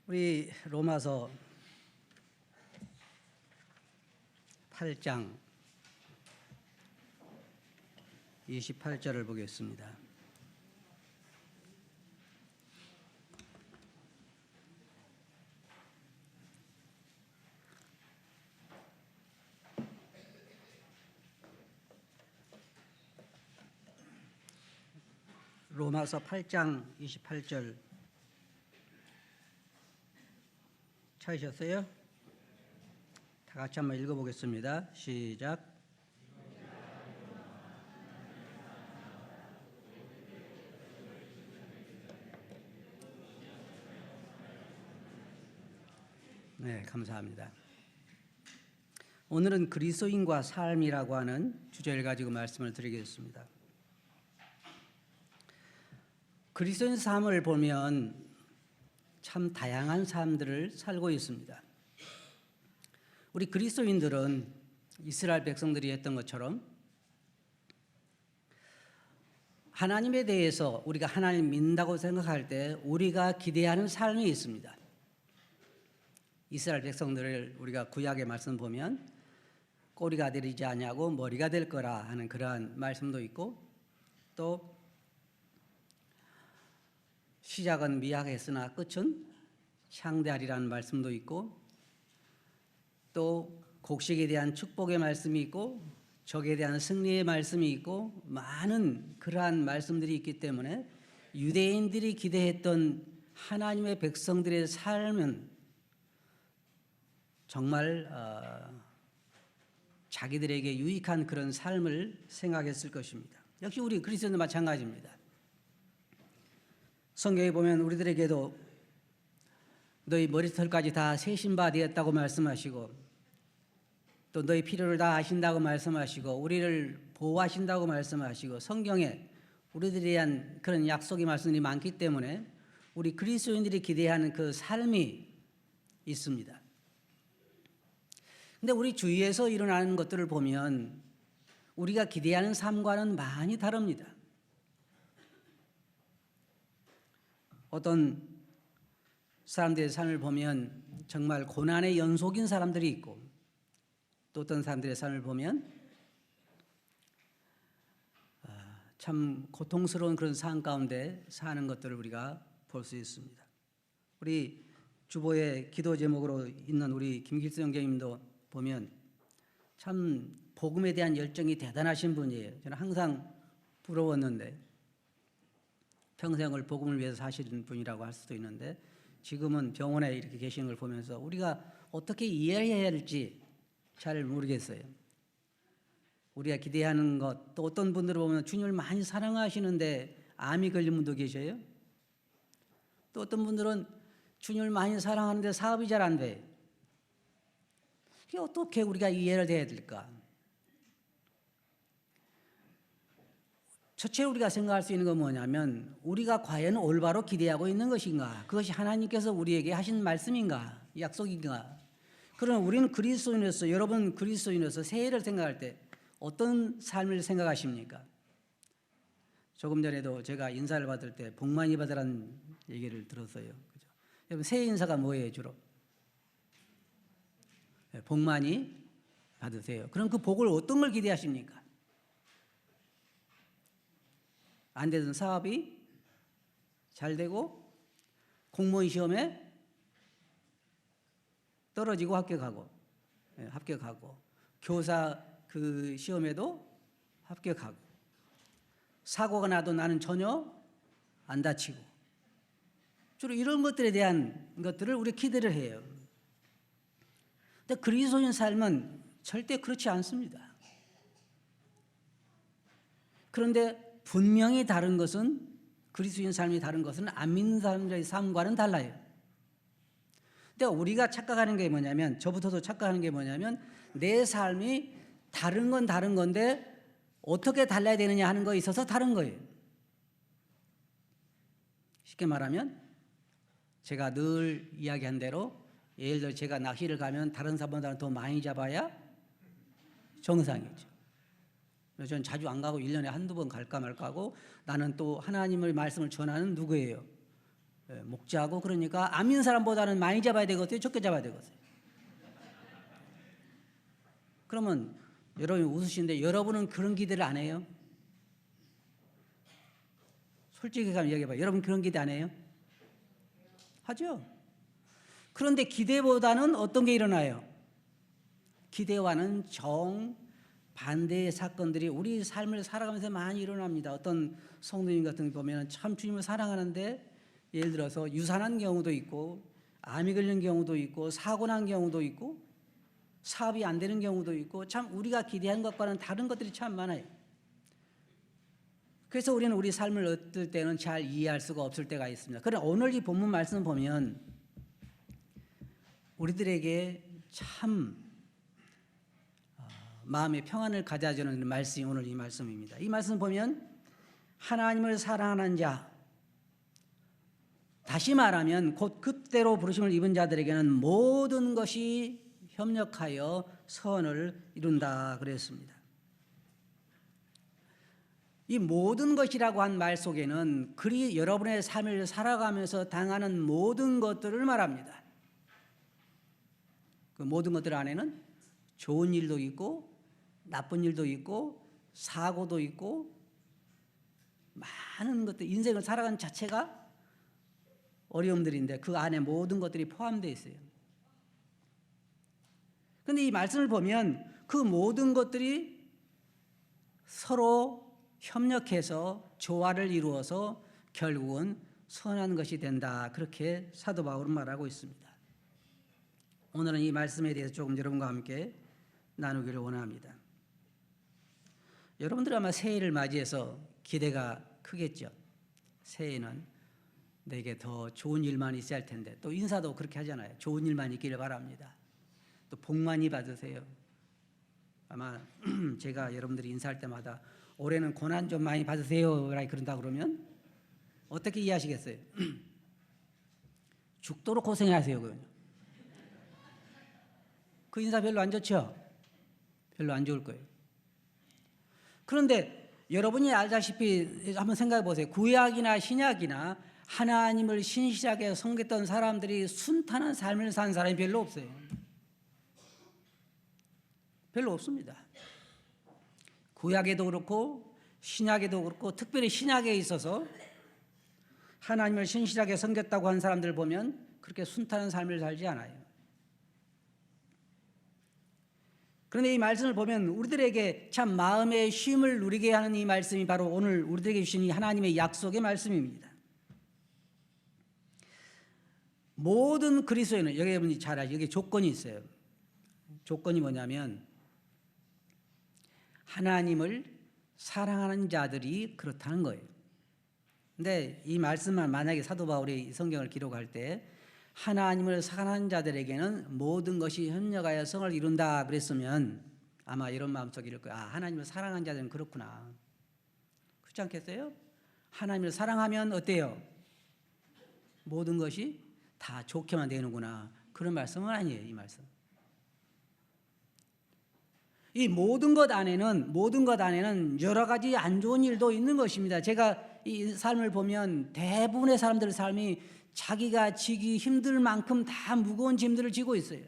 우리 로마서 8장 28절을 보겠습니다. 로마서 8장 28절 찾으셨어요? 다 같이 한번 읽어보겠습니다. 시작. 네, 감사합니다. 오늘은 그리스도인과 삶이라고 하는 주제를 가지고 말씀을 드리겠습니다. 그리스도인 삶을 보면 참 다양한 삶들을 살고 있습니다. 우리 그리스도인들은 이스라엘 백성들이 했던 것처럼 하나님에 대해서 우리가 하나님 믿는다고 생각할 때 우리가 기대하는 삶이 있습니다. 이스라엘 백성들을 우리가 구약의 말씀 보면 꼬리가 되지 아니하고 머리가 될 거라 하는 그러한 말씀도 있고, 또 시작은 미약했으나 끝은 창대하리라는 말씀도 있고, 또 곡식에 대한 축복의 말씀이 있고 적에 대한 승리의 말씀이 있고, 많은 그러한 말씀들이 있기 때문에 유대인들이 기대했던 하나님의 백성들의 삶은 정말 자기들에게 유익한 그런 삶을 생각했을 것입니다. 역시 우리 그리스도인도 마찬가지입니다. 성경에 보면 우리들에게도 너희 머리털까지 다 세신 바 되었다고 말씀하시고, 또 너희 필요를 다 아신다고 말씀하시고, 우리를 보호하신다고 말씀하시고, 성경에 우리들에 대한 그런 약속의 말씀이 많기 때문에 우리 그리스도인들이 기대하는 그 삶이 있습니다. 근데 우리 주위에서 일어나는 것들을 보면 우리가 기대하는 삶과는 많이 다릅니다. 어떤 사람들의 삶을 보면 정말 고난의 연속인 사람들이 있고, 또 어떤 사람들의 삶을 보면 참 고통스러운 그런 삶 가운데 사는 것들을 우리가 볼 수 있습니다. 우리 주보의 기도 제목으로 있는 우리 김길수 형제님도 보면 참 복음에 대한 열정이 대단하신 분이에요. 저는 항상 부러웠는데, 평생을 복음을 위해서 사시는 분이라고 할 수도 있는데, 지금은 병원에 이렇게 계시는 걸 보면서 우리가 어떻게 이해해야 할지 잘 모르겠어요. 우리가 기대하는 것, 또 어떤 분들을 보면 주님을 많이 사랑하시는데 암이 걸린 분도 계셔요. 또 어떤 분들은 주님을 많이 사랑하는데 사업이 잘 안 돼요. 이게 어떻게 우리가 이해를 해야 될까? 첫째 우리가 생각할 수 있는 건 뭐냐면, 우리가 과연 올바로 기대하고 있는 것인가? 그것이 하나님께서 우리에게 하신 말씀인가? 약속인가? 그러나 우리는 그리스도인으로서, 여러분 그리스도인으로서 새해를 생각할 때 어떤 삶을 생각하십니까? 조금 전에도 제가 인사를 받을 때 복 많이 받으라는 얘기를 들었어요. 그죠? 여러분 새해 인사가 뭐예요, 주로? 복 많이 받으세요. 그럼 그 복을 어떤 걸 기대하십니까? 안 되던 사업이 잘 되고, 공무원 시험에 떨어지고 합격하고, 교사 그 시험에도 합격하고, 사고가 나도 나는 전혀 안 다치고, 주로 이런 것들에 대한 것들을 우리 기대를 해요. 근데 그리스도인 삶은 절대 그렇지 않습니다. 그런데 분명히 다른 것은, 그리스도인 삶이 다른 것은 안 믿는 사람들의 삶과는 달라요. 근데 우리가 착각하는 게 뭐냐면, 저부터도 착각하는 게 뭐냐면, 내 삶이 다른 건 다른 건데 어떻게 달라야 되느냐 하는 거에 있어서 다른 거예요. 쉽게 말하면 제가 늘 이야기한 대로, 예를 들어 제가 낚시를 가면 다른 사람보다 더 많이 잡아야 정상이죠. 그래서 저는 자주 안 가고 1년에 한두 번 갈까 말까 하고, 나는 또 하나님의 말씀을 전하는 누구예요? 목자고 그러니까 안 믿는 사람보다는 많이 잡아야 되겠어요? 적게 잡아야 되겠어요? 그러면 여러분이 웃으시는데 여러분은 그런 기대를 안 해요? 솔직히 가면 얘기해봐요. 여러분 그런 기대 안 해요? 하죠. 그런데 기대보다는 어떤 게 일어나요? 기대와는 정반대의 사건들이 우리 삶을 살아가면서 많이 일어납니다. 어떤 성도님 같은 거 보면 참 주님을 사랑하는데 예를 들어서 유산한 경우도 있고 암이 걸린 경우도 있고 사고 난 경우도 있고 사업이 안 되는 경우도 있고 참 우리가 기대한 것과는 다른 것들이 참 많아요. 그래서 우리는 우리 삶을 어떨 때는 잘 이해할 수가 없을 때가 있습니다. 그러나 오늘 이 본문 말씀 보면 우리들에게 참 마음의 평안을 가져주는 말씀이 오늘 이 말씀입니다. 이 말씀 보면 하나님을 사랑하는 자, 다시 말하면 곧 그때로 부르심을 입은 자들에게는 모든 것이 협력하여 선을 이룬다 그랬습니다. 이 모든 것이라고 한 말 속에는 여러분의 삶을 살아가면서 당하는 모든 것들을 말합니다. 그 모든 것들 안에는 좋은 일도 있고 나쁜 일도 있고 사고도 있고 많은 것들, 인생을 살아가는 자체가 어려움들인데 그 안에 모든 것들이 포함되어 있어요. 그런데 이 말씀을 보면 그 모든 것들이 서로 협력해서 조화를 이루어서 결국은 선한 것이 된다. 그렇게 사도 바울은 말하고 있습니다. 오늘은 이 말씀에 대해서 조금 여러분과 함께 나누기를 원합니다. 여러분들 아마 새해를 맞이해서 기대가 크겠죠. 새해는 내게 더 좋은 일만 있어야 할 텐데 또 인사도 그렇게 하잖아요. 좋은 일만 있기를 바랍니다. 또 복 많이 받으세요. 아마 제가 여러분들이 인사할 때마다 올해는 고난 좀 많이 받으세요 라고 그런다 그러면 어떻게 이해하시겠어요? 죽도록 고생하세요. 그 인사 별로 안 좋죠? 별로 안 좋을 거예요. 그런데 여러분이 알다시피 한번 생각해 보세요. 구약이나 신약이나 하나님을 신실하게 섬겼던 사람들이 순탄한 삶을 산 사람이 별로 없어요. 별로 없습니다. 구약에도 그렇고 신약에도 그렇고 특별히 신약에 있어서 하나님을 신실하게 섬겼다고 한 사람들 보면 그렇게 순탄한 삶을 살지 않아요. 그런데 이 말씀을 보면 우리들에게 참 마음의 쉼을 누리게 하는 이 말씀이 바로 오늘 우리들에게 주신 이 하나님의 약속의 말씀입니다. 모든 그리스도인은 여러분이 잘 아시죠? 여기 조건이 있어요. 조건이 뭐냐면 하나님을 사랑하는 자들이 그렇다는 거예요. 근데 이 말씀만 만약에 사도 바울이 성경을 기록할 때 하나님을 사랑하는 자들에게는 모든 것이 협력하여 성을 이룬다 그랬으면 아마 이런 마음속에 이럴 거예요. 하나님을 사랑하는 자들은 그렇구나. 그렇지 않겠어요? 하나님을 사랑하면 어때요? 모든 것이 다 좋게만 되는구나. 그런 말씀은 아니에요. 이 말씀. 이 모든 것 안에는 여러 가지 안 좋은 일도 있는 것입니다. 제가 이 삶을 보면 대부분의 사람들의 삶이 자기가 지기 힘들 만큼 다 무거운 짐들을 지고 있어요.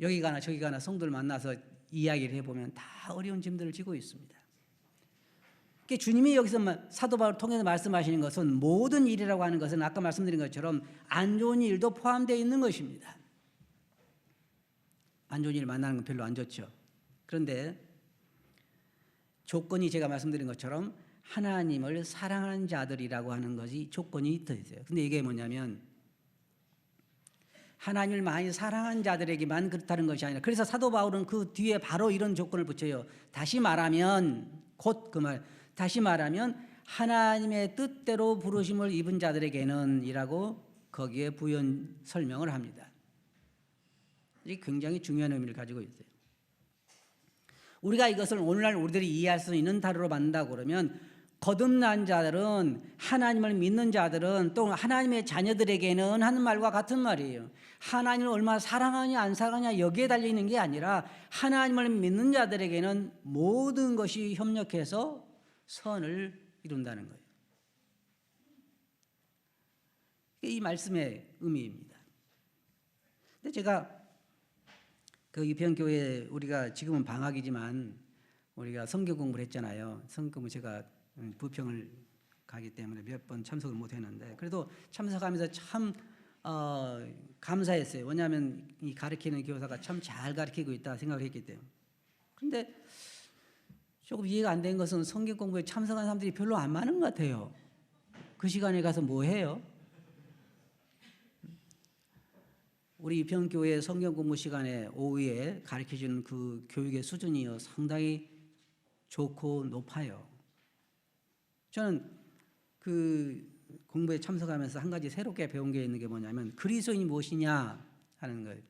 여기 가나 저기 가나 성도를 만나서 이야기를 해보면 다 어려운 짐들을 지고 있습니다. 주님이 여기서 사도 바울을 통해서 말씀하시는 것은 모든 일이라고 하는 것은 아까 말씀드린 것처럼 안 좋은 일도 포함되어 있는 것입니다. 안 좋은 일 만나는 건 별로 안 좋죠. 그런데 조건이 제가 말씀드린 것처럼 하나님을 사랑하는 자들이라고 하는 것이 조건이 더 있어요. 근데 이게 뭐냐면 하나님을 많이 사랑하는 자들에게만 그렇다는 것이 아니라 그래서 사도 바울은 그 뒤에 바로 이런 조건을 붙여요. 다시 말하면 하나님의 뜻대로 부르심을 입은 자들에게는 이라고 거기에 부연 설명을 합니다. 이게 굉장히 중요한 의미를 가지고 있어요. 우리가 이것을 오늘날 우리들이 이해할 수 있는 단어로 만든다고 그러면 거듭난 자들은 하나님을 믿는 자들은 또 하나님의 자녀들에게는 하는 말과 같은 말이에요. 하나님을 얼마나 사랑하냐 안 사랑하냐 여기에 달려있는 게 아니라 하나님을 믿는 자들에게는 모든 것이 협력해서 선을 이룬다는 거예요. 이 말씀의 의미입니다. 근데 제가 그 이평교회 우리가 지금은 방학이지만 우리가 성경 공부를 했잖아요. 성경 공부 제가 부평을 가기 때문에 몇 번 참석을 못 했는데 그래도 참석하면서 참 감사했어요. 왜냐하면 이 가르치는 교사가 참 잘 가르치고 있다 생각했기 때문에. 그런데 조금 이해가 안 된 것은 성경 공부에 참석한 사람들이 별로 안 많은 것 같아요. 그 시간에 가서 뭐 해요? 우리 이평교회 성경 공부 시간에 오후에 가르쳐주는 그 교육의 수준이 상당히 좋고 높아요. 저는 그 공부에 참석하면서 한 가지 새롭게 배운 게 있는 게 뭐냐면 그리스도인이 무엇이냐 하는 거예요.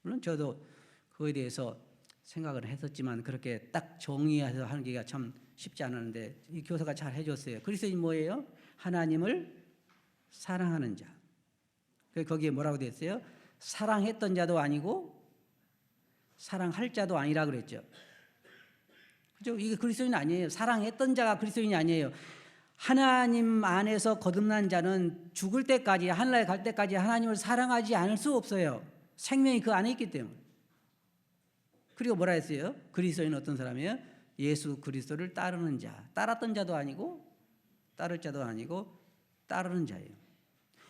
물론 저도 그거에 대해서 생각을 했었지만 그렇게 딱 정의해서 하는 게 참 쉽지 않았는데 이 교사가 잘 해줬어요. 그리스도인이 뭐예요? 하나님을 사랑하는 자. 거기에 뭐라고 되어 있어요? 사랑했던 자도 아니고 사랑할 자도 아니라 그랬죠. 그죠? 이게 그리스도인 아니에요. 사랑했던 자가 그리스도인이 아니에요. 하나님 안에서 거듭난 자는 죽을 때까지 하늘나라에 갈 때까지 하나님을 사랑하지 않을 수 없어요. 생명이 그 안에 있기 때문에. 그리고 뭐라 했어요? 그리스도인은 어떤 사람이에요? 예수 그리스도를 따르는 자. 따랐던 자도 아니고 따를 자도 아니고 따르는 자예요.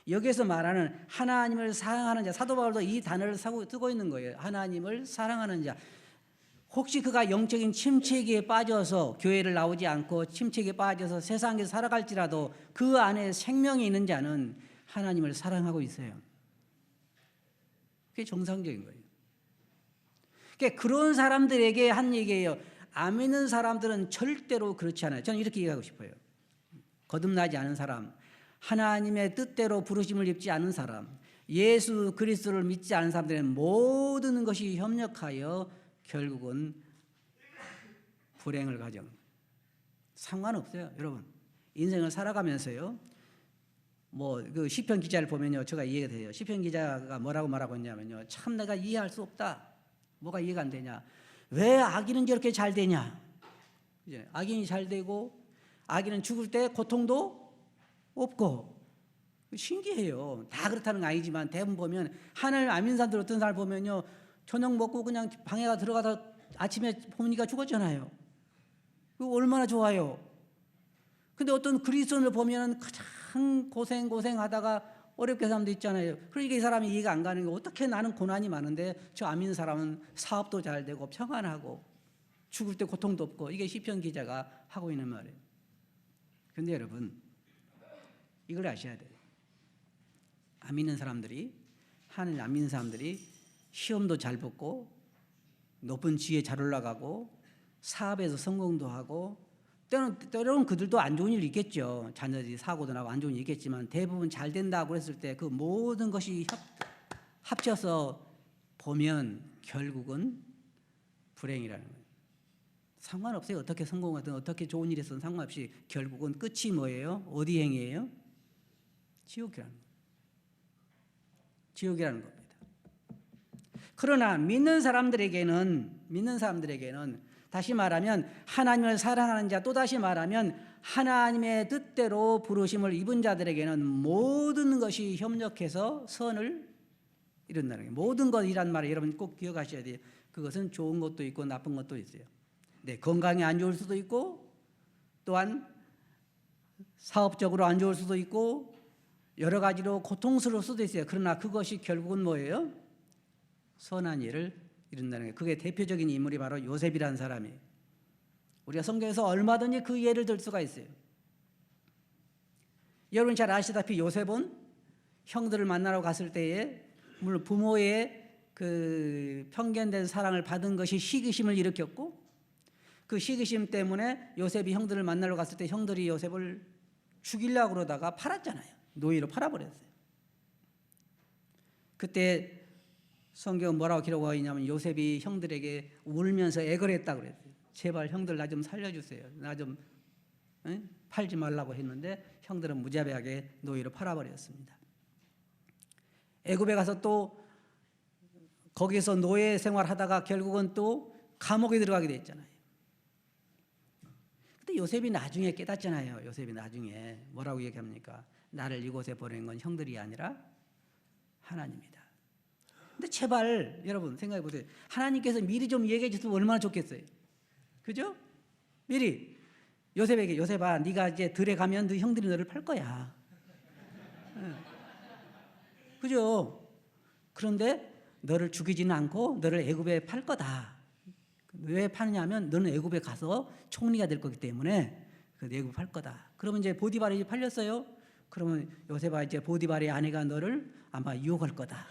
여기에서 말하는 하나님을 사랑하는 자, 사도 바울도 이 단어를 쓰고 있는 거예요. 하나님을 사랑하는 자. 혹시 그가 영적인 침체기에 빠져서 교회를 나오지 않고 침체기에 빠져서 세상에서 살아갈지라도 그 안에 생명이 있는 자는 하나님을 사랑하고 있어요. 그게 정상적인 거예요. 그러니까 그런 사람들에게 한 얘기예요. 안 믿는 사람들은 절대로 그렇지 않아요. 저는 이렇게 얘기하고 싶어요. 거듭나지 않은 사람, 하나님의 뜻대로 부르심을 입지 않은 사람, 예수 그리스도를 믿지 않은 사람들은 모든 것이 협력하여 결국은 불행을 가정. 상관없어요, 여러분. 인생을 살아가면서요. 뭐 그 시편 기자를 보면요, 제가 이해가 돼요. 시편 기자가 뭐라고 말하고 있냐면요, 참 내가 이해할 수 없다. 뭐가 이해가 안 되냐? 왜 악인은 저렇게 잘 되냐? 이제 악인이 잘 되고 악인은 죽을 때 고통도 없고 신기해요. 다 그렇다는 건 아니지만 대부분 보면 하늘 안 믿는 사람들 어떤 사람 보면요, 저녁 먹고 그냥 방에가 들어가서 아침에 보니까 죽었잖아요. 그거 얼마나 좋아요. 근데 어떤 그리스도인을 보면 가장 고생하다가 어렵게 사는 사람도 있잖아요. 그러니까 이 사람이 이해가 안 가는 게 어떻게 나는 고난이 많은데 저 안 믿는 사람은 사업도 잘 되고 평안하고 죽을 때 고통도 없고. 이게 시편 기자가 하고 있는 말이에요. 근데 여러분 이걸 아셔야 돼요. 안 믿는 사람들이, 하나님 안 믿는 사람들이 시험도 잘 붙고 높은 지위에 잘 올라가고 사업에서 성공도 하고 때로는 그들도 안 좋은 일이 있겠죠. 자녀들이 사고도 나고 안 좋은 일이 있겠지만 대부분 잘 된다고 했을 때 그 모든 것이 합쳐서 보면 결국은 불행이라는 거예요. 상관없어요. 어떻게 성공하든 어떻게 좋은 일이 있어도 상관없이 결국은 끝이 뭐예요? 어디 행이에요? 지옥이라는 거예요. 지옥이라는 겁니다. 그러나 믿는 사람들에게는 다시 말하면 하나님을 사랑하는 자, 또다시 말하면 하나님의 뜻대로 부르심을 입은 자들에게는 모든 것이 협력해서 선을 이룬다는 거예요. 모든 것이란 말을 여러분 꼭 기억하셔야 돼요. 그것은 좋은 것도 있고 나쁜 것도 있어요. 네, 건강이 안 좋을 수도 있고 또한 사업적으로 안 좋을 수도 있고 여러 가지로 고통스러울 수도 있어요. 그러나 그것이 결국은 뭐예요? 선한 일을 이룬다는 거예요. 그게 대표적인 인물이 바로 요셉이라는 사람이에요. 우리가 성경에서 얼마든지 그 예를 들 수가 있어요. 여러분 잘 아시다시피 요셉은 형들을 만나러 갔을 때에 물론 부모의 그 편견된 사랑을 받은 것이 시기심을 일으켰고 그 시기심 때문에 요셉이 형들을 만나러 갔을 때 형들이 요셉을 죽이려고 그러다가 팔았잖아요. 노예로 팔아버렸어요. 그때 성경은 뭐라고 기록하고 있냐면 요셉이 형들에게 울면서 애걸했다고 그랬어요. 제발 형들 나 좀 살려주세요. 나 좀 팔지 말라고 했는데 형들은 무자비하게 노예로 팔아버렸습니다. 애굽에 가서 또 거기서 노예 생활하다가 결국은 또 감옥에 들어가게 됐잖아요. 근데 요셉이 나중에 깨닫잖아요. 요셉이 나중에 뭐라고 얘기합니까? 나를 이곳에 보낸 건 형들이 아니라 하나님이다. 근데 제발 여러분 생각해 보세요. 하나님께서 미리 좀 얘기해 주셨으면 얼마나 좋겠어요. 그죠? 미리 요셉에게, 요셉아, 네가 이제 들에 가면 네 형들이 너를 팔 거야. 그죠? 그런데 너를 죽이지는 않고 너를 애굽에 팔 거다. 왜 파느냐면 너는 애굽에 가서 총리가 될 거기 때문에 그 애굽에 팔 거다. 그러면 이제 보디발이 팔렸어요. 그러면 요셉아, 이제 보디발의 아내가 너를 아마 유혹할 거다.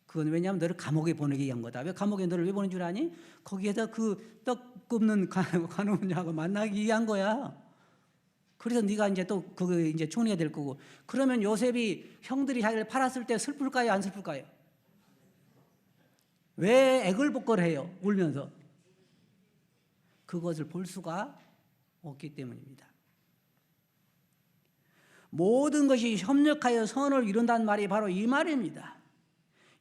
그건 왜냐하면 너를 감옥에 보내기 위한 거다. 왜 감옥에 너를 왜 보낸 줄 아니? 거기에서 그 떡 굽는 관원하고 만나기 위한 거야. 그래서 네가 이제 또 그 이제 총리가 될 거고. 그러면 요셉이 형들이 자기를 팔았을 때 슬플까요, 안 슬플까요? 왜 애걸복걸해요? 울면서. 그것을 볼 수가 없기 때문입니다. 모든 것이 협력하여 선을 이룬다는 말이 바로 이 말입니다.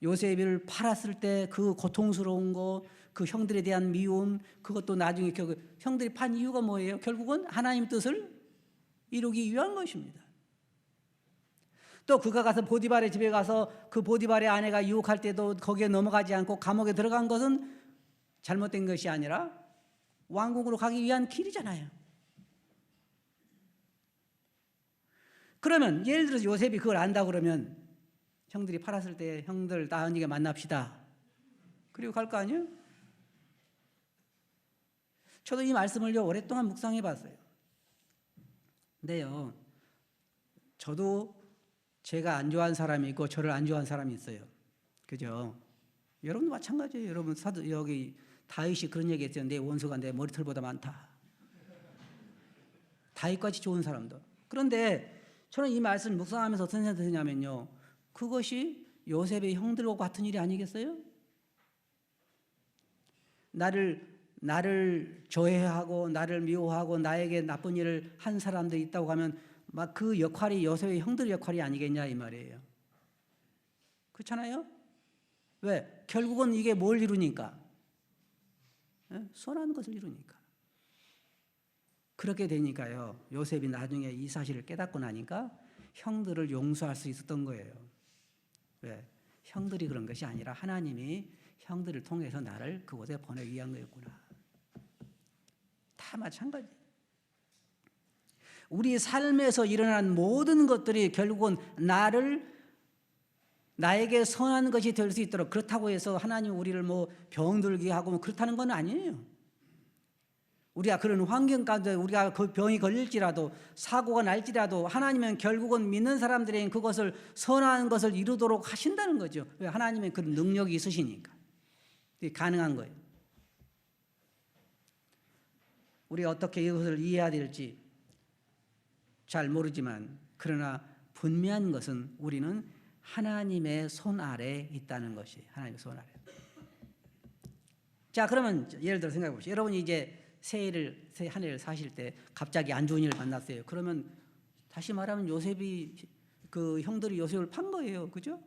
요셉을 팔았을 때 그 고통스러운 거, 그 형들에 대한 미움, 그것도 나중에 형들이 판 이유가 뭐예요? 결국은 하나님 뜻을 이루기 위한 것입니다. 또 그가 가서 보디발의 집에 가서 그 보디발의 아내가 유혹할 때도 거기에 넘어가지 않고 감옥에 들어간 것은 잘못된 것이 아니라 왕국으로 가기 위한 길이잖아요. 그러면 예를 들어서 요셉이 그걸 안다 그러면 형들이 팔았을 때 형들 나은이가 만납시다. 그리고 갈 거 아니에요? 저도 이 말씀을요 오랫동안 묵상해 봤어요. 근데요, 저도 제가 안 좋아하는 사람이 있고 저를 안 좋아하는 사람이 있어요. 그죠? 여러분도 마찬가지예요. 여러분 여기 다윗이 그런 얘기 했어요. 내 원수가 내 머리털보다 많다. 다윗같이 좋은 사람도. 그런데 저는 이 말씀을 묵상하면서 어떤 생각이 드냐면요, 그것이 요셉의 형들과 같은 일이 아니겠어요? 나를 조해하고 나를 미워하고 나에게 나쁜 일을 한 사람들이 있다고 하면 막 그 역할이 요셉의 형들의 역할이 아니겠냐 이 말이에요. 그렇잖아요? 왜? 결국은 이게 뭘 이루니까? 선한 것을 이루니까. 그렇게 되니까요, 요셉이 나중에 이 사실을 깨닫고 나니까 형들을 용서할 수 있었던 거예요. 왜? 형들이 그런 것이 아니라 하나님이 형들을 통해서 나를 그곳에 보내기 위한 거였구나. 다 마찬가지. 우리 삶에서 일어난 모든 것들이 결국은 나에게 선한 것이 될 수 있도록, 그렇다고 해서 하나님 우리를 뭐 병들게 하고 뭐 그렇다는 건 아니에요. 우리가 그런 환경 가운데 우리가 그 병이 걸릴지라도 사고가 날지라도 하나님은 결국은 믿는 사람들에게 그것을 선한 것을 이루도록 하신다는 거죠. 왜? 하나님의 그런 능력이 있으시니까. 그게 가능한 거예요. 우리가 어떻게 이것을 이해해야 될지 잘 모르지만, 그러나 분명한 것은 우리는 하나님의 손 아래에 있다는 것이, 하나님의 손 아래. 자, 그러면 예를 들어 생각해 보시죠. 여러분이 이제 새 한 해를 사실 때 갑자기 안 좋은 일을 만났어요. 그러면 다시 말하면 요셉이, 그 형들이 요셉을 판 거예요. 그죠?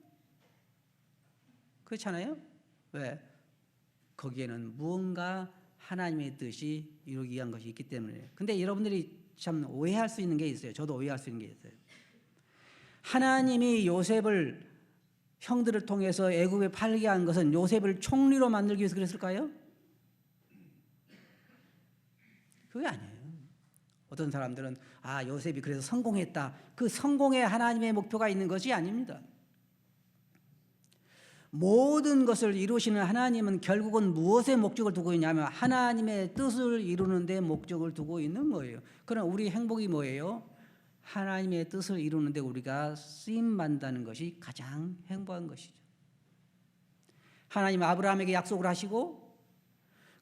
그렇잖아요? 왜? 거기에는 무언가 하나님의 뜻이 이루기 위한 것이 있기 때문에. 근데 여러분들이 참 오해할 수 있는 게 있어요. 저도 오해할 수 있는 게 있어요. 하나님이 요셉을 형들을 통해서 애굽에 팔게 한 것은 요셉을 총리로 만들기 위해서 그랬을까요? 그게 아니에요. 어떤 사람들은 요셉이 그래서 성공했다. 그 성공에 하나님의 목표가 있는 것이 아닙니다. 모든 것을 이루시는 하나님은 결국은 무엇에 목적을 두고 있냐면 하나님의 뜻을 이루는 데 목적을 두고 있는 거예요. 그럼 우리 행복이 뭐예요? 하나님의 뜻을 이루는 데 우리가 쓰임받는다는 것이 가장 행복한 것이죠. 하나님은 아브라함에게 약속을 하시고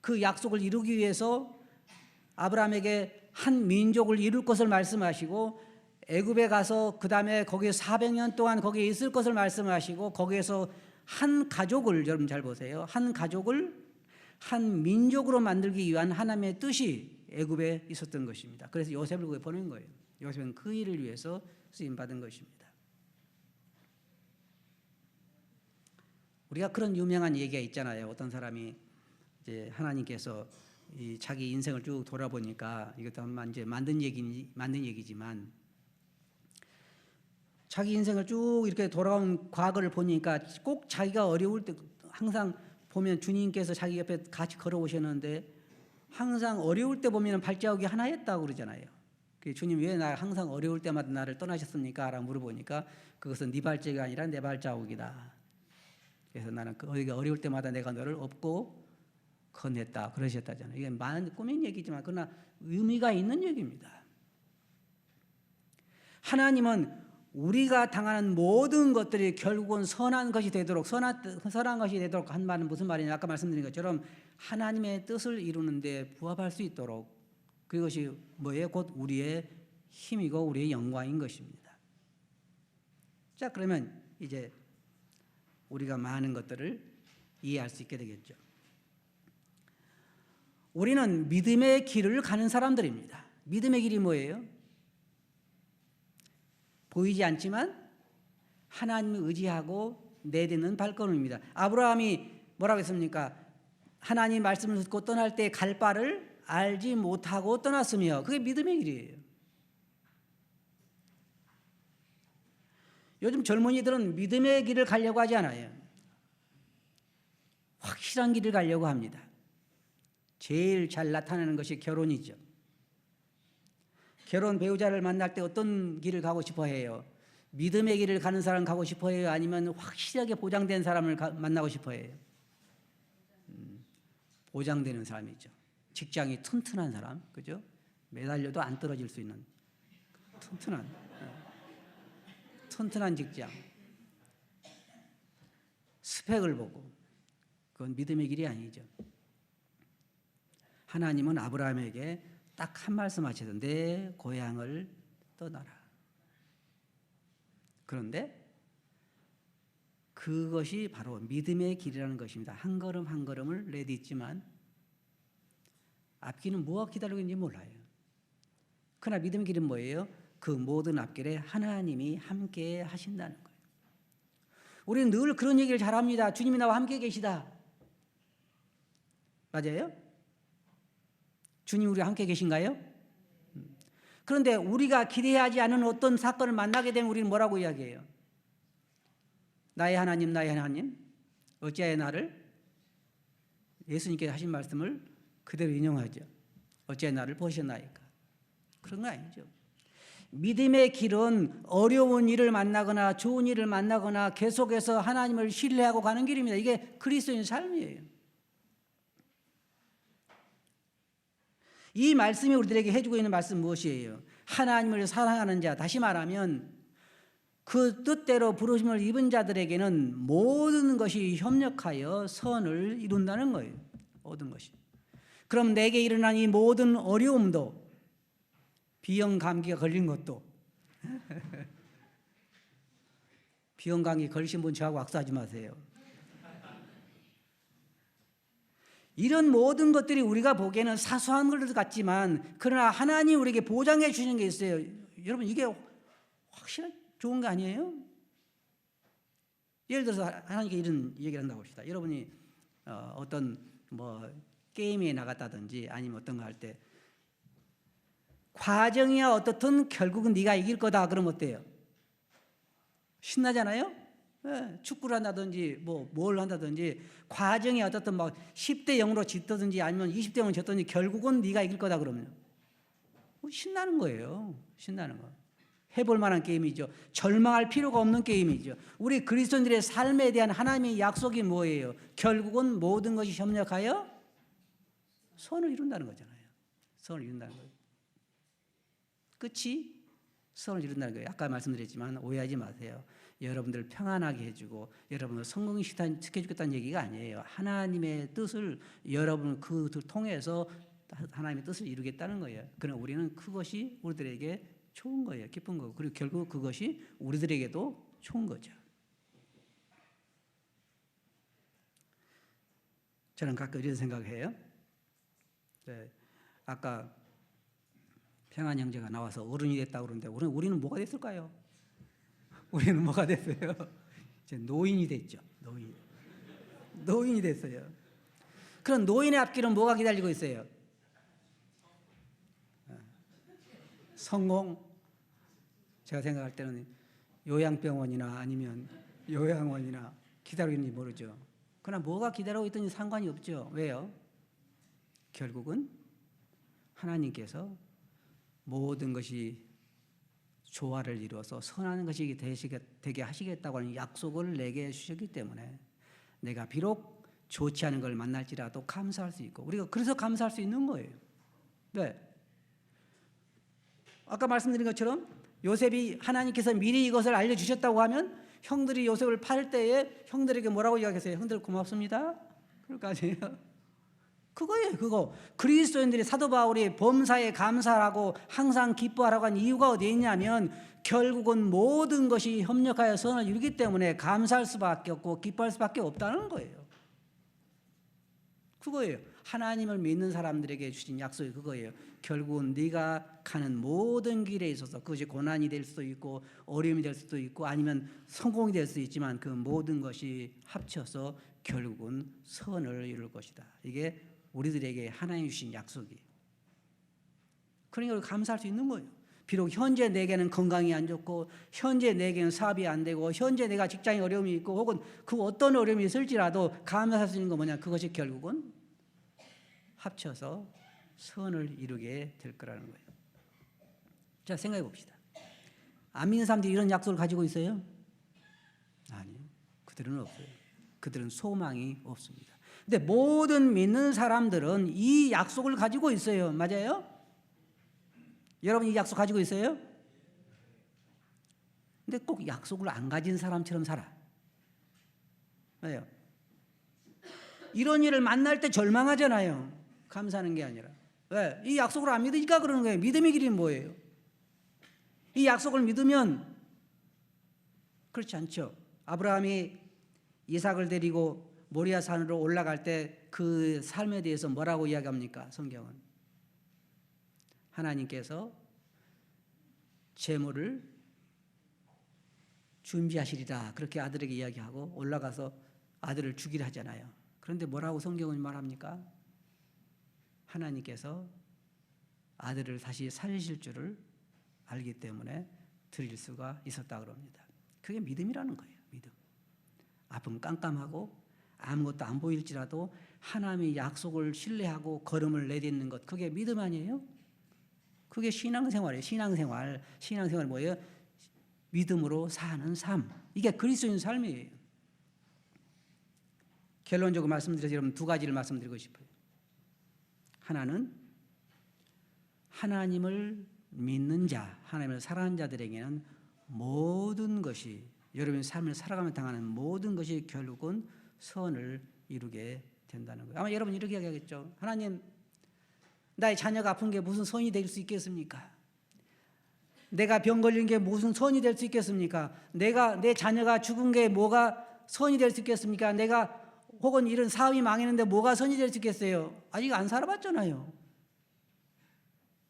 그 약속을 이루기 위해서 아브라함에게 한 민족을 이룰 것을 말씀하시고, 애굽에 가서 그 다음에 거기에 400년 동안 거기에 있을 것을 말씀하시고, 거기에서 한 가족을, 여러분 잘 보세요, 한 가족을 한 민족으로 만들기 위한 하나님의 뜻이 애굽에 있었던 것입니다. 그래서 요셉을 거기에 보낸 거예요. 요셉은 그 일을 위해서 쓰임받은 것입니다. 우리가 그런 유명한 얘기가 있잖아요. 어떤 사람이 이제 하나님께서 이 자기 인생을 쭉 돌아보니까 이것도 한번 이제 만든 얘기지만 자기 인생을 쭉 이렇게 돌아온 과거를 보니까 꼭 자기가 어려울 때 항상 보면 주님께서 자기 옆에 같이 걸어오셨는데 항상 어려울 때 보면 발자국이 하나였다고 그러잖아요. 주님 왜 나 항상 어려울 때마다 나를 떠나셨습니까? 라고 물어보니까 그것은 네 발자국이 아니라 내 발자국이다. 그래서 나는 어려울 때마다 내가 너를 업고 건넸다 그러셨다잖아요. 이게 많은 꾸민 얘기지만 그러나 의미가 있는 얘기입니다. 하나님은 우리가 당하는 모든 것들이 결국은 선한 것이 되도록 선한 것이 되도록 한 말은 무슨 말이냐? 아까 말씀드린 것처럼 하나님의 뜻을 이루는데 부합할 수 있도록 그것이 뭐예요? 곧 우리의 힘이고 우리의 영광인 것입니다. 자, 그러면 이제 우리가 많은 것들을 이해할 수 있게 되겠죠. 우리는 믿음의 길을 가는 사람들입니다. 믿음의 길이 뭐예요? 보이지 않지만 하나님을 의지하고 내딛는 발걸음입니다. 아브라함이 뭐라고 했습니까? 하나님 말씀을 듣고 떠날 때 갈 바를 알지 못하고 떠났으며 그게 믿음의 길이에요. 요즘 젊은이들은 믿음의 길을 가려고 하지 않아요. 확실한 길을 가려고 합니다. 제일 잘 나타나는 것이 결혼이죠. 결혼 배우자를 만날 때 어떤 길을 가고 싶어 해요? 믿음의 길을 가는 사람 가고 싶어 해요? 아니면 확실하게 보장된 사람을 만나고 싶어 해요? 보장되는 사람이죠. 직장이 튼튼한 사람, 그죠? 매달려도 안 떨어질 수 있는 튼튼한 직장. 스펙을 보고 그건 믿음의 길이 아니죠. 하나님은 아브라함에게 딱 한 말씀 하시던데 내 고향을 떠나라. 그런데 그것이 바로 믿음의 길이라는 것입니다. 한 걸음 한 걸음을 내딛지만 앞길은 무엇 기다리고 있는지 몰라요. 그러나 믿음의 길은 뭐예요? 그 모든 앞길에 하나님이 함께 하신다는 거예요. 우리는 늘 그런 얘기를 잘합니다. 주님이 나와 함께 계시다. 맞아요? 주님 우리와 함께 계신가요? 그런데 우리가 기대하지 않은 어떤 사건을 만나게 되면 우리는 뭐라고 이야기해요? 나의 하나님, 나의 하나님, 어찌하여 나를 예수님께서 하신 말씀을 그대로 인용하죠. 어찌하여 나를 버리셨나이까? 그런 거 아니죠. 믿음의 길은 어려운 일을 만나거나 좋은 일을 만나거나 계속해서 하나님을 신뢰하고 가는 길입니다. 이게 그리스도인 삶이에요. 이 말씀이 우리들에게 해주고 있는 말씀 무엇이에요? 하나님을 사랑하는 자, 다시 말하면 그 뜻대로 부르심을 입은 자들에게는 모든 것이 협력하여 선을 이룬다는 거예요. 모든 것이. 그럼 내게 일어난 이 모든 어려움도 비형 감기가 걸린 것도 비형 감기 걸리신 분 저하고 악수하지 마세요. 이런 모든 것들이 우리가 보기에는 사소한 것 같지만 그러나 하나님 우리에게 보장해 주시는 게 있어요. 여러분 이게 확실히 좋은 거 아니에요? 예를 들어서 하나님께 이런 얘기를 한다고 합시다. 여러분이 어떤 뭐 게임에 나갔다든지 아니면 어떤 거 할 때 과정이야 어떻든 결국은 네가 이길 거다 그러면 어때요? 신나잖아요? 네, 축구를 한다든지 뭘 한다든지 과정이 어떻든 막 10대 0으로 짓든지 아니면 20대 0으로 졌든지 결국은 네가 이길 거다 그러면 신나는 거예요. 신나는 거. 해볼 만한 게임이죠. 절망할 필요가 없는 게임이죠. 우리 그리스도인들의 삶에 대한 하나님의 약속이 뭐예요? 결국은 모든 것이 협력하여 선을 이룬다는 거잖아요. 선을 이룬다는 거예요. 끝이 선을 이룬다는 거예요. 아까 말씀드렸지만 오해하지 마세요. 여러분들 평안하게 해주고 여러분을 성공시켜주겠다는 얘기가 아니에요. 하나님의 뜻을 여러분 그 통해서 하나님의 뜻을 이루겠다는 거예요. 그러나 우리는 그것이 우리들에게 좋은 거예요. 기쁜 거고 그리고 결국 그것이 우리들에게도 좋은 거죠. 저는 가끔 이런 생각을 해요. 네, 아까 평안 형제가 나와서 어른이 됐다고 그러는데 우리는 뭐가 됐을까요? 우리는 뭐가 됐어요? 이제 노인이 됐죠. 노인이 됐어요. 그런 노인의 앞길은 뭐가 기다리고 있어요? 성공, 제가 생각할 때는 요양병원이나 아니면 요양원이나 기다리고 있는지 모르죠. 그러나 뭐가 기다리고 있든지 상관이 없죠. 왜요? 결국은 하나님께서 모든 것이 조화를 이루어서 선한 것이 되게 하시겠다고 하는 약속을 내게 주셨기 때문에 내가 비록 좋지 않은 걸 만날지라도 감사할 수 있고, 우리가 그래서 감사할 수 있는 거예요. 네. 아까 말씀드린 것처럼 요셉이 하나님께서 미리 이것을 알려주셨다고 하면 형들이 요셉을 팔 때에 형들에게 뭐라고 이야기했어요? 형들 고맙습니다. 그럴 거 아니에요? 그거예요, 그거. 그리스도인들이 사도 바울이 범사에 감사하고 항상 기뻐하라고 한 이유가 어디에 있냐면 결국은 모든 것이 협력하여 선을 이루기 때문에 감사할 수밖에 없고 기뻐할 수밖에 없다는 거예요. 그거예요. 하나님을 믿는 사람들에게 주신 약속이 그거예요. 결국은 네가 가는 모든 길에 있어서 그것이 고난이 될 수도 있고 어려움이 될 수도 있고 아니면 성공이 될 수도 있지만 그 모든 것이 합쳐서 결국은 선을 이룰 것이다. 이게 우리들에게 하나님이 주신 약속이에요. 그러니까 감사할 수 있는 거예요. 비록 현재 내게는 건강이 안 좋고 현재 내게는 사업이 안 되고 현재 내가 직장에 어려움이 있고 혹은 그 어떤 어려움이 있을지라도 감사할 수 있는 건 뭐냐, 그것이 결국은 합쳐서 선을 이루게 될 거라는 거예요. 자, 생각해 봅시다. 안 믿는 사람들이 이런 약속을 가지고 있어요? 아니요. 그들은 없어요. 그들은 소망이 없습니다. 근데 모든 믿는 사람들은 이 약속을 가지고 있어요. 맞아요? 여러분 이 약속 가지고 있어요? 근데 꼭 약속을 안 가진 사람처럼 살아. 왜요? 이런 일을 만날 때 절망하잖아요. 감사하는 게 아니라. 왜? 이 약속을 안 믿으니까 그러는 거예요. 믿음의 길이 뭐예요? 이 약속을 믿으면 그렇지 않죠. 아브라함이 이삭을 데리고 모리아 산으로 올라갈 때 그 삶에 대해서 뭐라고 이야기합니까? 성경은 하나님께서 제물을 준비하시리라 그렇게 아들에게 이야기하고 올라가서 아들을 죽이려 하잖아요. 그런데 뭐라고 성경은 말합니까? 하나님께서 아들을 다시 살리실 줄을 알기 때문에 드릴 수가 있었다 그럽니다. 그게 믿음이라는 거예요. 믿음. 앞은 깜깜하고 아무것도 안 보일지라도 하나님의 약속을 신뢰하고 걸음을 내딛는 것, 그게 믿음 아니에요? 그게 신앙생활이에요. 신앙생활 뭐예요? 믿음으로 사는 삶. 이게 그리스도인 삶이에요. 결론적으로 말씀드려서 여러분 두 가지를 말씀드리고 싶어요. 하나는 하나님을 믿는 자, 하나님을 사랑하는 자들에게는 모든 것이, 여러분의 삶을 살아가며 당하는 모든 것이 결국은 선을 이루게 된다는 거예요. 아마 여러분 이렇게 이야기하겠죠. 하나님, 나의 자녀가 아픈 게 무슨 선이 될 수 있겠습니까? 내가 병 걸린 게 무슨 선이 될 수 있겠습니까? 내 자녀가 죽은 게 뭐가 선이 될 수 있겠습니까? 내가 혹은 이런 사업이 망했는데 뭐가 선이 될 수 있겠어요? 아직 안 살아봤잖아요.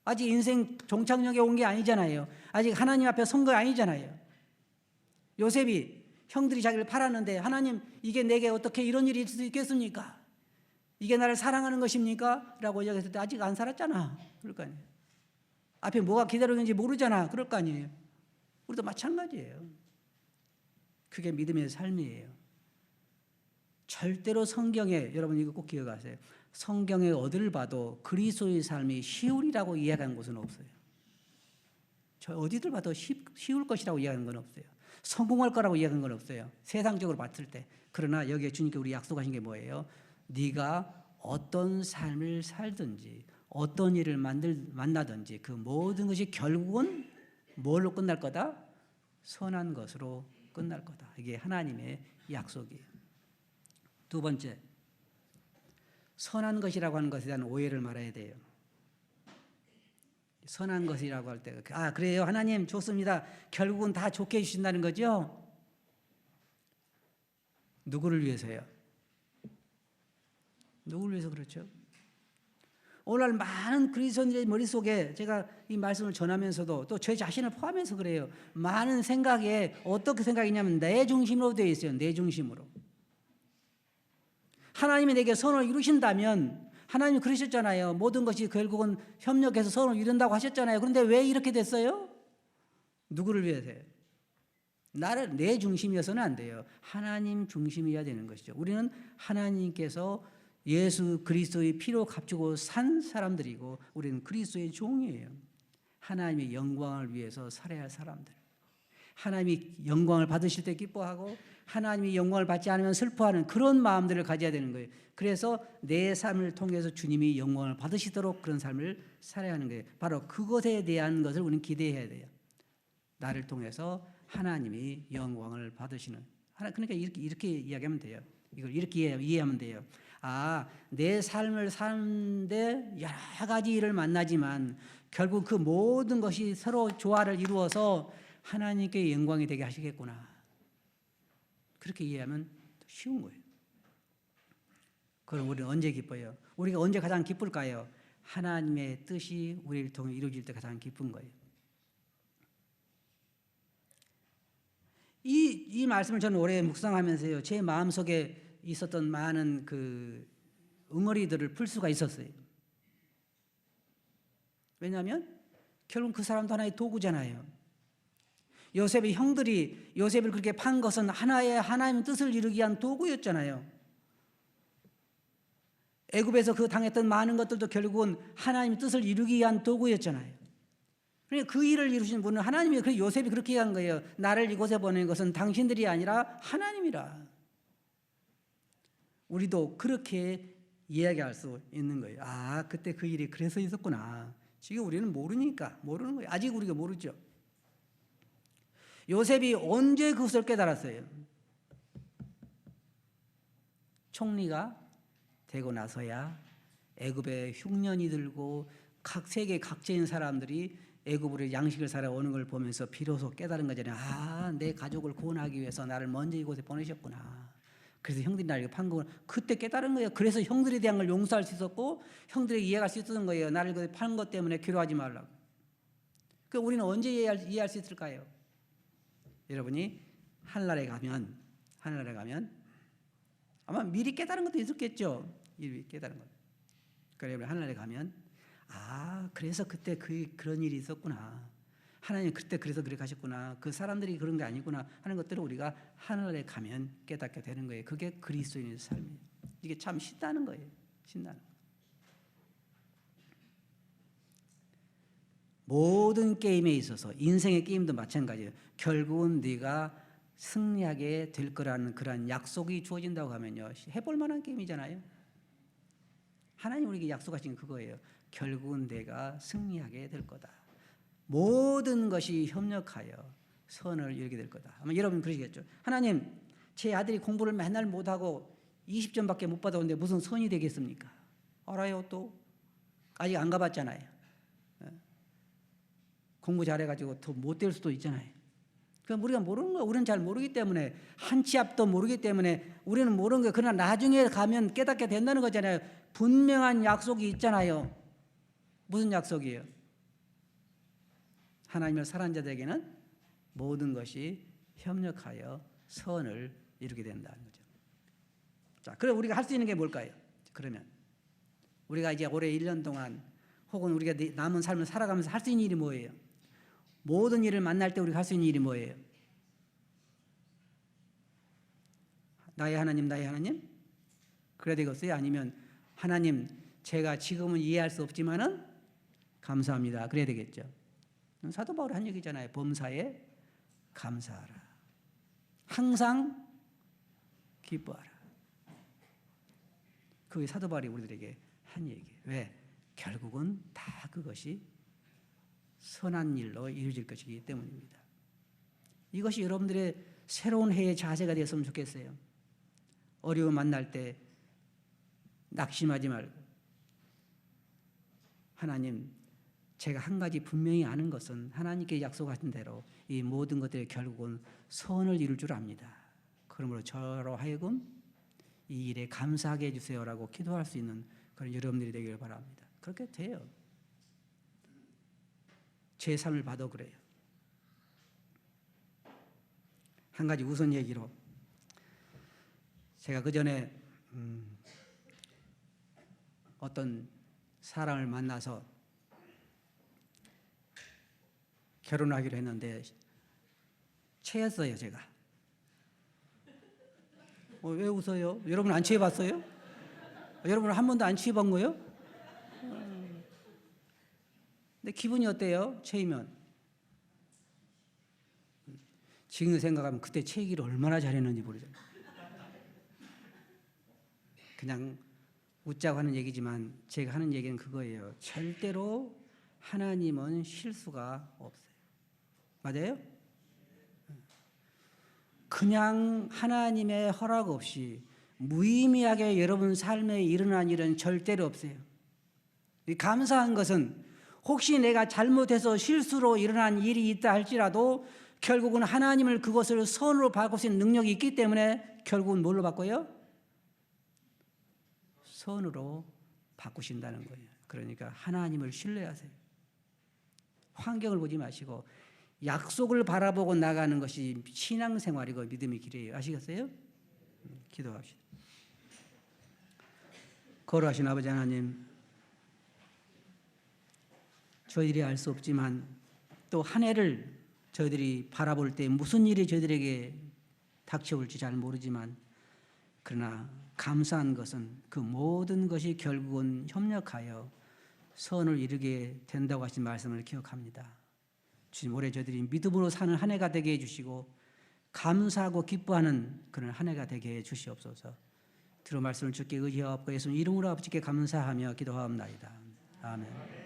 아직 인생 종착역에 온 게 아니잖아요. 아직 하나님 앞에 선 거 아니잖아요. 요셉이 형들이 자기를 팔았는데 하나님, 이게 내게 어떻게 이런 일이 있을 수 있겠습니까? 이게 나를 사랑하는 것입니까? 라고 이야기했을 때 아직 안 살았잖아. 그럴 거 아니에요. 앞에 뭐가 기다리는지 모르잖아. 그럴 거 아니에요. 우리도 마찬가지예요. 그게 믿음의 삶이에요. 절대로 성경에, 여러분 이거 꼭 기억하세요. 성경에 어디를 봐도 그리스도의 삶이 쉬우리라고 이야기한 곳은 없어요. 저 어디들 봐도 쉬울 것이라고 이야기하는 건 없어요. 성공할 거라고 이야기하는 건 없어요. 세상적으로 봤을 때. 그러나 여기에 주님께 우리 약속하신 게 뭐예요? 네가 어떤 삶을 살든지 어떤 일을 만나든지 그 모든 것이 결국은 뭘로 끝날 거다? 선한 것으로 끝날 거다. 이게 하나님의 약속이에요. 두 번째, 선한 것이라고 하는 것에 대한 오해를 말아야 돼요. 선한 것이라고 할 때, 그래요, 하나님 좋습니다. 결국은 다 좋게 해주신다는 거죠? 누구를 위해서요? 누구를 위해서 그렇죠? 오늘 많은 그리스도인들의 머릿속에 제가 이 말씀을 전하면서도 또 제 자신을 포함해서 그래요. 많은 생각에 어떻게 생각이냐면 내 중심으로 되어 있어요. 내 중심으로. 하나님이 내게 선을 이루신다면 하나님이 그러셨잖아요. 모든 것이 결국은 협력해서 선을 이룬다고 하셨잖아요. 그런데 왜 이렇게 됐어요? 누구를 위해서요? 나를 내 중심이어서는 안 돼요. 하나님 중심이어야 되는 것이죠. 우리는 하나님께서 예수 그리스도의 피로 값주고 산 사람들이고 우리는 그리스도의 종이에요. 하나님의 영광을 위해서 살아야 할 사람들. 하나님이 영광을 받으실 때 기뻐하고 하나님이 영광을 받지 않으면 슬퍼하는 그런 마음들을 가져야 되는 거예요. 그래서 내 삶을 통해서 주님이 영광을 받으시도록 그런 삶을 살아야 하는 거예요. 바로 그것에 대한 것을 우리는 기대해야 돼요. 나를 통해서 하나님이 영광을 받으시는. 그러니까 이렇게 이야기하면 돼요. 이걸 이렇게 이해하면 돼요. 내 삶을 사는데 여러 가지 일을 만나지만 결국 그 모든 것이 서로 조화를 이루어서 하나님께 영광이 되게 하시겠구나. 그렇게 이해하면 쉬운 거예요. 그럼 우리는 언제 기뻐요? 우리가 언제 가장 기쁠까요? 하나님의 뜻이 우리를 통해 이루어질 때 가장 기쁜 거예요. 이 말씀을 저는 오래 묵상하면서요, 제 마음속에 있었던 많은 그 응어리들을 풀 수가 있었어요. 왜냐하면 결국 그 사람도 하나의 도구잖아요. 요셉의 형들이 요셉을 그렇게 판 것은 하나님 뜻을 이루기 위한 도구였잖아요. 애굽에서 그 당했던 많은 것들도 결국은 하나님 뜻을 이루기 위한 도구였잖아요. 그러니까 그 일을 이루신 분은 하나님이에요. 그래서 요셉이 그렇게 한 거예요. 나를 이곳에 보낸 것은 당신들이 아니라 하나님이라. 우리도 그렇게 이야기할 수 있는 거예요. 그때 그 일이 그래서 있었구나. 지금 우리는 모르니까 모르는 거예요. 아직 우리가 모르죠. 요셉이 언제 그것을 깨달았어요? 총리가 되고 나서야 애굽에 흉년이 들고 각 세계 각지인 사람들이 애굽으로 양식을 사러 오는 걸 보면서 비로소 깨달은 거잖아요. 내 가족을 구원하기 위해서 나를 먼저 이곳에 보내셨구나. 그래서 형들이 나를 판 거구나. 그때 깨달은 거예요. 그래서 형들에 대한 걸 용서할 수 있었고 형들에게 이해할 수 있었던 거예요. 나를 이곳에 판 것 때문에 괴로워하지 말라고. 그럼 우리는 언제 이해할 수 있을까요? 여러분이 하늘나라에 가면 아마 미리 깨달은 것도 있었겠죠. 미리 깨달은 것. 그러니까 여러분 하늘나라에 가면 그래서 그때 그런 일이 있었구나. 하나님 그때 그래서 그렇게 하셨구나. 그 사람들이 그런 게 아니구나 하는 것들을 우리가 하늘에 가면 깨닫게 되는 거예요. 그게 그리스도인의 삶이에요. 이게 참 신나는 거예요. 신나는 거. 모든 게임에 있어서 인생의 게임도 마찬가지예요. 결국은 네가 승리하게 될 거라는 그런 약속이 주어진다고 하면요. 해볼 만한 게임이잖아요. 하나님 우리에게 약속하신 그거예요. 결국은 내가 승리하게 될 거다. 모든 것이 협력하여 선을 이루게 될 거다. 아마 여러분 그러시겠죠. 하나님, 제 아들이 공부를 맨날 못하고 20점밖에 못 받아오는데 무슨 선이 되겠습니까? 알아요 또? 아직 안 가봤잖아요. 공부 잘해가지고 더 못 될 수도 있잖아요. 그럼 우리가 모르는 거예요. 우리는 잘 모르기 때문에 한 치 앞도 모르기 때문에 우리는 모르는 거예요. 그러나 나중에 가면 깨닫게 된다는 거잖아요. 분명한 약속이 있잖아요. 무슨 약속이에요? 하나님을 사랑하는 자들에게는 모든 것이 협력하여 선을 이루게 된다는 거죠. 자, 그럼 우리가 할 수 있는 게 뭘까요? 그러면 우리가 이제 올해 1년 동안 혹은 우리가 남은 삶을 살아가면서 할 수 있는 일이 뭐예요? 모든 일을 만날 때 우리가 할 수 있는 일이 뭐예요? 나의 하나님, 나의 하나님? 그래야 되겠어요? 아니면 하나님, 제가 지금은 이해할 수 없지만은 감사합니다. 그래야 되겠죠. 사도 바울이 한 얘기잖아요. 범사에 감사하라. 항상 기뻐하라. 그게 사도 바울이 우리들에게 한 얘기예요. 왜? 결국은 다 그것이 선한 일로 이루어질 것이기 때문입니다. 이것이 여러분들의 새로운 해의 자세가 되었으면 좋겠어요. 어려움 만날 때 낙심하지 말고 하나님, 제가 한 가지 분명히 아는 것은 하나님께 약속하신 대로 이 모든 것들이 결국은 선을 이룰 줄 압니다. 그러므로 저로 하여금 이 일에 감사하게 해주세요라고 기도할 수 있는 그런 여러분들이 되기를 바랍니다. 그렇게 돼요. 제 삶을 봐도 그래요. 한 가지 우선 얘기로 제가 그 전에 어떤 사람을 만나서 결혼하기로 했는데 체했어요, 제가. 왜 웃어요? 여러분 안 취해봤어요? 여러분 한 번도 안 취해본 거예요? 근데 기분이 어때요? 체이면. 지금 생각하면 그때 체기를 얼마나 잘했는지 모르죠. 그냥 웃자고 하는 얘기지만 제가 하는 얘기는 그거예요. 절대로 하나님은 실수가 없어요. 맞아요? 그냥 하나님의 허락 없이 무의미하게 여러분 삶에 일어난 일은 절대로 없어요. 감사한 것은 혹시 내가 잘못해서 실수로 일어난 일이 있다 할지라도 결국은 하나님을 그것을 선으로 바꿀 수 있는 능력이 있기 때문에 결국은 뭘로 바꿔요? 선으로 바꾸신다는 거예요. 그러니까 하나님을 신뢰하세요. 환경을 보지 마시고 약속을 바라보고 나가는 것이 신앙생활이고 믿음의 길이에요. 아시겠어요? 기도합시다. 거룩하신 아버지 하나님, 저희들이 알 수 없지만 또 한 해를 저희들이 바라볼 때 무슨 일이 저희들에게 닥쳐올지 잘 모르지만 그러나 감사한 것은 그 모든 것이 결국은 협력하여 선을 이루게 된다고 하신 말씀을 기억합니다. 주님, 올해 저희들이 믿음으로 사는 한 해가 되게 해주시고 감사하고 기뻐하는 그런 한 해가 되게 해주시옵소서. 들은 말씀을 주께 의지하옵고 예수님 이름으로 아버지께 감사하며 기도하옵나이다. 아멘.